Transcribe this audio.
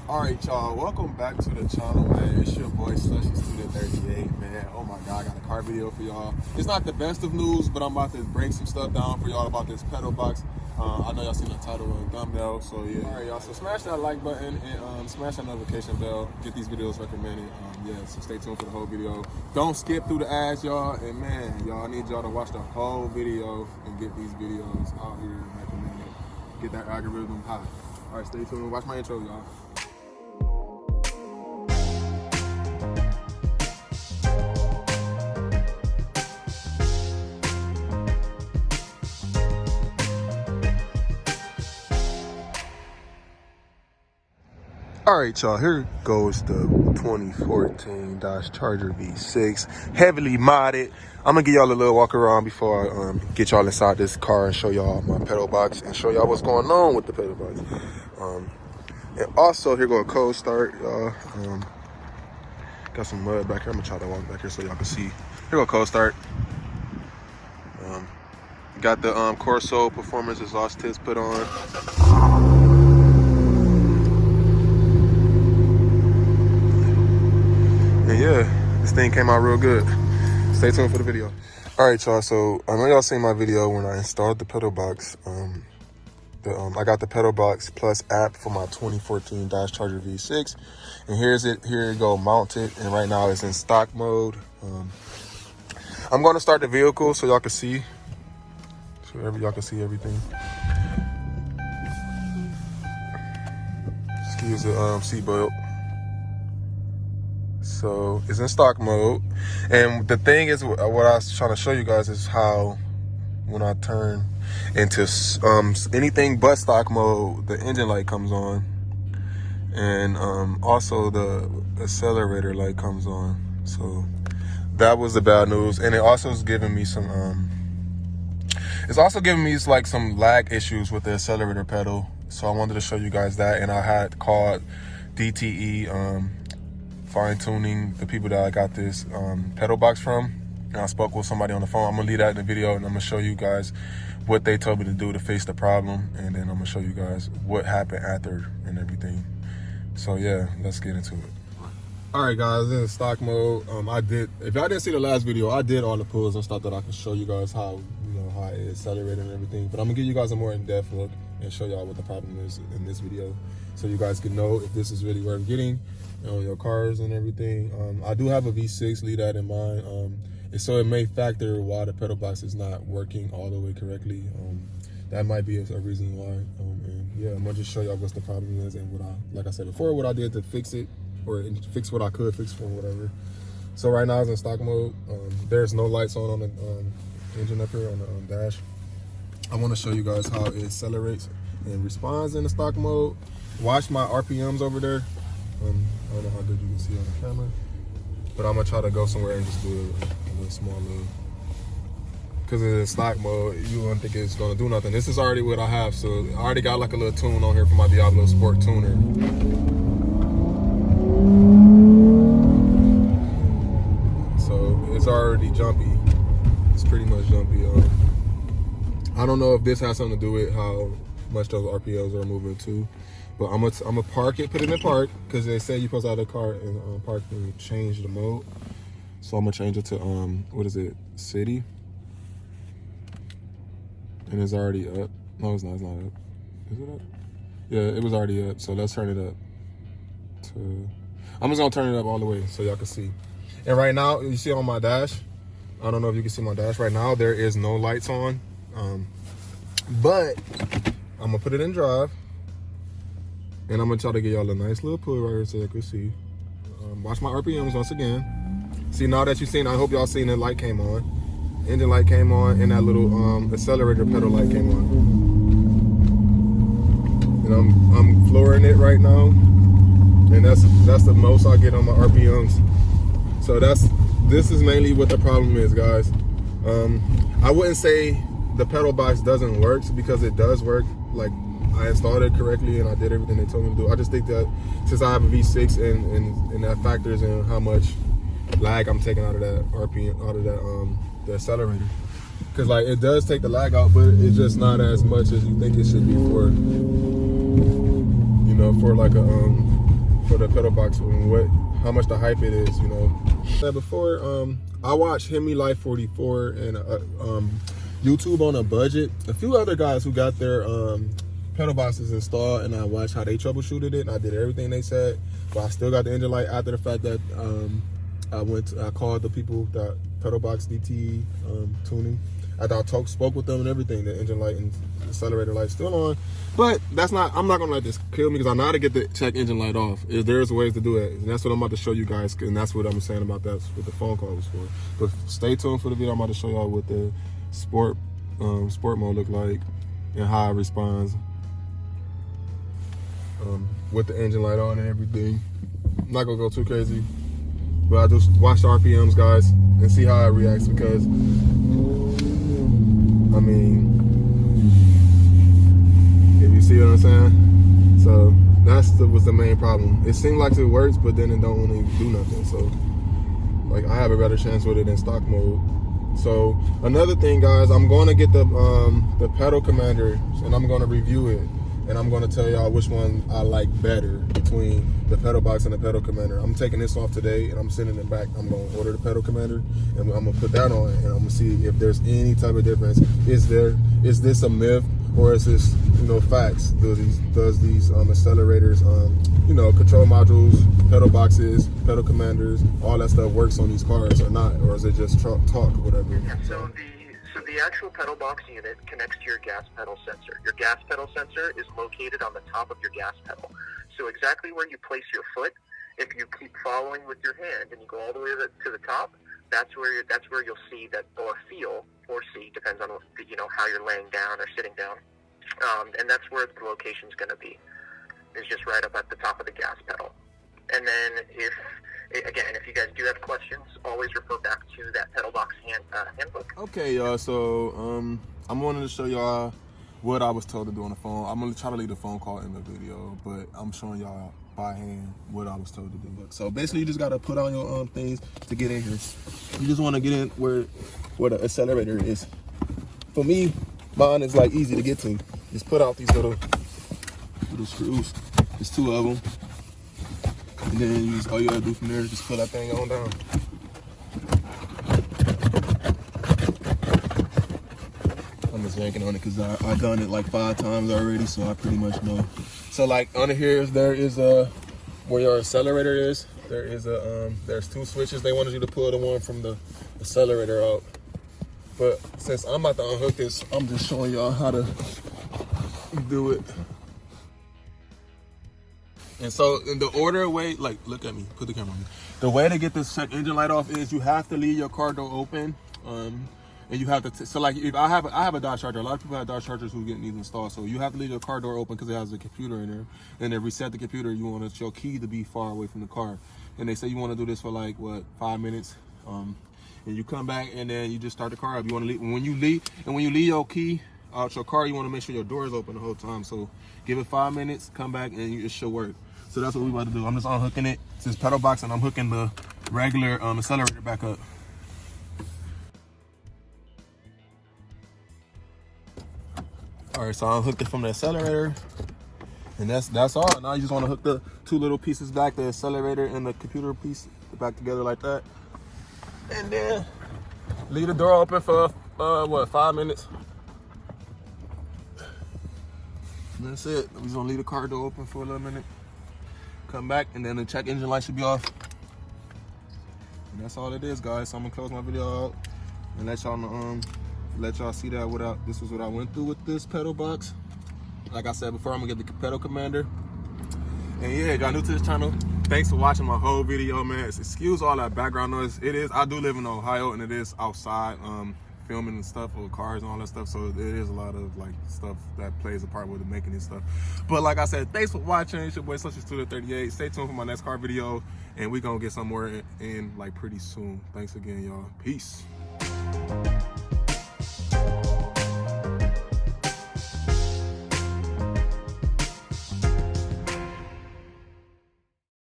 Alright, y'all, welcome back to the channel, man. It's your boy Slushy Student 38, man. Oh my god, I got a car video for y'all. It's not the best of news, but I'm about to break some stuff down for y'all about this pedal box. I know y'all seen the title and thumbnail, so yeah. Alright, y'all, so smash that like button and smash that notification bell. Get these videos recommended. Yeah, so stay tuned for the whole video. Don't skip through the ads, y'all. And man, y'all, I need y'all to watch the whole video and get these videos out here recommended. Get that algorithm high. Alright, stay tuned. Watch my intro, y'all. Alright, y'all, here goes the 2014 Dodge Charger V6, heavily modded. I'm gonna give y'all a little walk around before I get y'all inside this car and show y'all my pedal box and show y'all what's going on with the pedal box. And also, here go a cold start, y'all. Got some mud back here. I'm gonna try to walk back here so y'all can see. Here go a cold start. Got the Corso Performance exhaust tips put on. And yeah, this thing came out real good. Stay tuned for the video. All right, y'all, so I know y'all seen my video when I installed the pedal box. I got the pedal box plus app for my 2014 Dodge Charger V6. And here you go, mounted. And right now it's in stock mode. I'm gonna start the vehicle so y'all can see. So y'all can see everything. Just use the seatbelt. So it's in stock mode, and the thing is, what I was trying to show you guys is how when I turn into anything but stock mode, the engine light comes on, and also the accelerator light comes on. So that was the bad news, and it also is giving me some it's also giving me like some lag issues with the accelerator pedal. So I wanted to show you guys that, and I had called DTE fine-tuning, the people that I got this pedal box from, and I spoke with somebody on the phone. I'm gonna leave that in the video, and I'm gonna show you guys what they told me to do to fix the problem, and then I'm gonna show you guys what happened after and everything. So yeah, let's get into it. All right, guys, in stock mode. If y'all didn't see the last video, I did all the pulls and stuff that I can show you guys how how it accelerated and everything. But I'm gonna give you guys a more in-depth look and show y'all what the problem is in this video, so you guys can know if this is really worth getting on your cars and everything. I do have a V6, leave that in mind. And so it may factor why the pedal box is not working all the way correctly. That might be a reason why. And yeah, I'm gonna just show y'all what the problem is and like I said before, what I did to fix it, or fix what I could fix for whatever. So right now it's in stock mode. There's no lights on the engine up here on the dash. I want to show you guys how it accelerates and responds in the stock mode. Watch my RPMs over there. I don't know how good you can see on the camera, but I'm gonna try to go somewhere and just do a little small little, because it's in stock mode, you wouldn't think it's gonna do nothing. This is already what I have, so I already got like a little tune on here for my Diablo Sport tuner. So it's already jumpy. It's pretty much jumpy. I don't know if this has something to do with how much those RPMs are moving too. But I'm gonna park it, put it in park, because they say you're supposed to have the car in park and change the mode. So I'm gonna change it to what is it, city? And it's already up. No, it's not up. Is it up? Yeah, it was already up. So let's turn it up I'm just gonna turn it up all the way so y'all can see. And right now, you see on my dash, I don't know if you can see my dash right now, there is no lights on. But I'm gonna put it in drive. And I'm gonna try to get y'all a nice little pull right here so you can see. Watch my RPMs once again. See, now that you've seen, I hope y'all seen the light came on. Engine light came on, and that little accelerator pedal light came on. And I'm flooring it right now. And that's the most I get on my RPMs. So this is mainly what the problem is, guys. I wouldn't say the pedal box doesn't work, because it does work. Like, I installed it correctly and I did everything they told me to do. I just think that since I have a V6 and that factors in how much lag I'm taking out of that RPM, out of that the accelerator. Because like it does take the lag out, but it's just not as much as you think it should be for, you know, for like a for the pedal box and how much the hype it is, you know. Said before, I watched Hemi Life 44 and YouTube on a budget. A few other guys who got their pedal boxes installed, and I watched how they troubleshooted it, and I did everything they said, but I still got the engine light after the fact that I called the people that pedal box DT tuning. After I spoke with them and everything, the engine light and accelerator light still on. But I'm not gonna let this kill me, because I know how to get the check engine light off. There's ways to do it, and that's what I'm about to show you guys, and that's what I'm saying about that, what the phone call was for. But stay tuned for the video. I'm about to show y'all what the sport mode look like and how it responds with the engine light on and everything. I'm not gonna go too crazy, but I just watch the RPMs, guys, and see how it reacts, because I mean, if you see what I'm saying. So was the main problem. It seemed like it works, but then it don't really do nothing. So like, I have a better chance with it in stock mode. So another thing, guys, I'm going to get the pedal commander, and I'm going to review it, and I'm going to tell y'all which one I like better between the pedal box and the pedal commander. I'm taking this off today, and I'm sending it back. I'm going to order the pedal commander, and I'm going to put that on, and I'm going to see if there's any type of difference. Is this a myth, or is this, you know, facts? Does these accelerators, you know, control modules, pedal boxes, pedal commanders, all that stuff works on these cars or not, or is it just talk or whatever? Yeah, so the actual pedal box unit connects to your gas pedal sensor. Your gas pedal sensor is located on the top of your gas pedal. So exactly where you place your foot, if you keep following with your hand and you go all the way to the top, that's where you'll see that, or feel, or see, depends on, you know, how you're laying down or sitting down. And that's where the location's going to be. It's just right up at the top of the gas pedal. And then if you guys do have questions, always refer back to that pedal box handbook. Okay, y'all. So I'm wanting to show y'all what I was told to do on the phone. I'm gonna try to leave the phone call in the video, but I'm showing y'all by hand what I was told to do. So basically, you just gotta put on your things to get in here. You just want to get in where the accelerator is. For me, mine is like easy to get to. Just put out these little screws. There's 2 of them. And then all you gotta do from there is just pull that thing on down. I'm just yanking on it because I've done it like 5 times already, so I pretty much know. So like under here, there is where your accelerator is. There's 2 switches. They wanted you to pull the one from the accelerator out. But since I'm about to unhook this, I'm just showing y'all how to do it. And so in the order way, like, look at me, put the camera on me. The way to get this check engine light off is you have to leave your car door open. And you have to, so like if I have a Dodge Charger, a lot of people have Dodge Chargers who get these installed. So you have to leave your car door open because it has a computer in there. And then reset the computer, you want your key to be far away from the car. And they say you want to do this for like, what, 5 minutes? And you come back and then you just start the car up. You want to leave, when you leave your key out your car, you want to make sure your door is open the whole time. So give it 5 minutes, come back, and it should work. So that's what we about to do. I'm just unhooking it, this pedal box, and I'm hooking the regular accelerator back up. All right, so I unhooked it from the accelerator, and that's all. Now you just want to hook the 2 little pieces back, the accelerator and the computer piece, back together like that. And then leave the door open for, what, 5 minutes? And that's it. We're just gonna leave the car door open for a little minute. Come back, and then the check engine light should be off. And that's all it is, guys. So I'm gonna close my video out and let y'all know, let y'all see that this was what I went through with this pedal box. Like I said before, I'm gonna get the pedal commander. And yeah, if y'all new to this channel, thanks for watching my whole video, man. Excuse all that background noise. I do live in Ohio, and it is outside filming and stuff with cars and all that stuff, so it is a lot of like stuff that plays a part with making this stuff. But like I said, thanks for watching. It's your boy Social Studio 38. Stay tuned for my next car video, and we're gonna get some more in like pretty soon. Thanks again, y'all. Peace.